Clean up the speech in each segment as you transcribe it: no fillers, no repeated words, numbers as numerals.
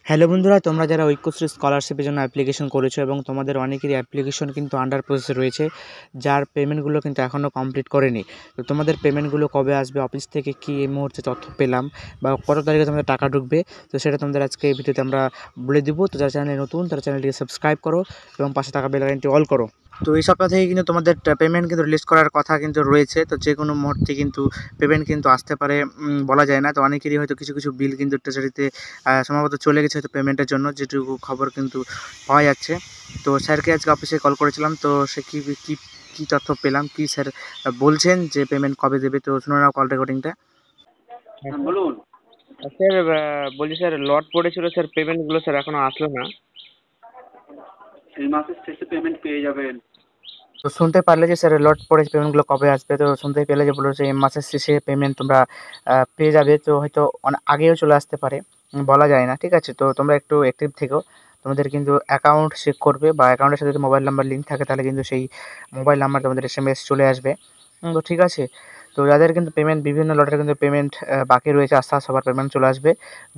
Hello বন্ধুরা, তোমরা যারা ঐক্যশ্রী স্কলারশিপের জন্য অ্যাপ্লিকেশন করেছো এবং তোমাদের অনেকেরই অ্যাপ্লিকেশন কিন্তু আন্ডার প্রসেসে রয়েছে, যার পেমেন্টগুলো কিন্তু এখনও কমপ্লিট করেনি। তো তোমাদের পেমেন্টগুলো কবে আসবে, অফিস থেকে কি এই মুহূর্তে তথ্য পেলাম বা কত তারিখে তোমাদের টাকা ঢুকবে, তো সেটা তোমাদের আজকে এই ভিডিওতে আমরা বলে দিব। তো যারা চ্যানেলে নতুন তারা চ্যানেলটিকে সাবস্ক্রাইব করো এবং পাশে থাকা বেল আইকনটি অল করো। তো এই সপ্তাহ থেকে কিন্তু তোমাদের পেমেন্ট কিন্তু রিলিজ করার কথা কিন্তু রয়েছে। তো যে কোনো মুহূর্তে কিন্তু পেমেন্ট কিন্তু আসতে পারে, বলা যায় না। তো অনেকেরই হয়তো কিছু কিছু বিল কিন্তু ট্রেজারিতে সম্ভবত চলে গেছে হয়তো পেমেন্টের জন্য, যেটুকু খবর কিন্তু পাওয়া যাচ্ছে। তো স্যারকে আজকে অফিসে কল করেছিলাম, তো সে কী কী কী তথ্য পেলাম, কি স্যার বলছেন যে পেমেন্ট কবে দেবে, তো শুনে নাও কল রেকর্ডিংটা। বলুন। স্যার বলছি স্যার, লট পড়েছিল স্যার, পেমেন্টগুলো স্যার এখনও আসলো না। এই মাসের শেষে পেমেন্ট পেয়ে যাবেন। তো শুনতে পারলে যে স্যার লট পড়েছে, পেমেন্টগুলো কবে আসবে, তো শুনতে পেলে যে বললো যে এই মাসের শেষে পেমেন্ট তোমরা পেয়ে যাবে। তো হয়তো অনেক আগেও চলে আসতে পারে, বলা যায় না। ঠিক আছে, তো তোমরা একটু অ্যাক্টিভ থেকো। তোমাদের কিন্তু অ্যাকাউন্ট চেক করবে বা অ্যাকাউন্টের সাথে যদি মোবাইল নাম্বার লিঙ্ক থাকে তাহলে কিন্তু সেই মোবাইল নাম্বার তোমাদের SMS চলে আসবে। তো ঠিক আছে, তো যাদের কিন্তু পেমেন্ট বিভিন্ন লটের কিন্তু পেমেন্ট বাকি রয়েছে, আস্তে আস্তে সবার পেমেন্ট চলে আসবে।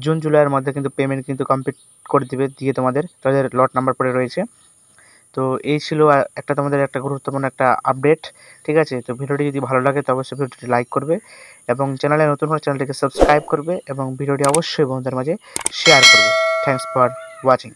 জুন জুলাইয়ের মধ্যে কিন্তু পেমেন্ট কিন্তু কমপ্লিট করে দিবে দিয়ে তোমাদের যাদের লট নাম্বার পড়ে রয়েছে। তো এই ছিল একটা তোমাদের একটা গুরুত্বপূর্ণ একটা আপডেট। ঠিক আছে, তো ভিডিওটি যদি ভালো লাগে তো অবশ্যই ভিডিওটি লাইক করবে এবং চ্যানেলে নতুন হলে চ্যানেলটিকে সাবস্ক্রাইব করবে এবং ভিডিওটি অবশ্যই বন্ধুদের মাঝে শেয়ার করবে। Thanks for watching.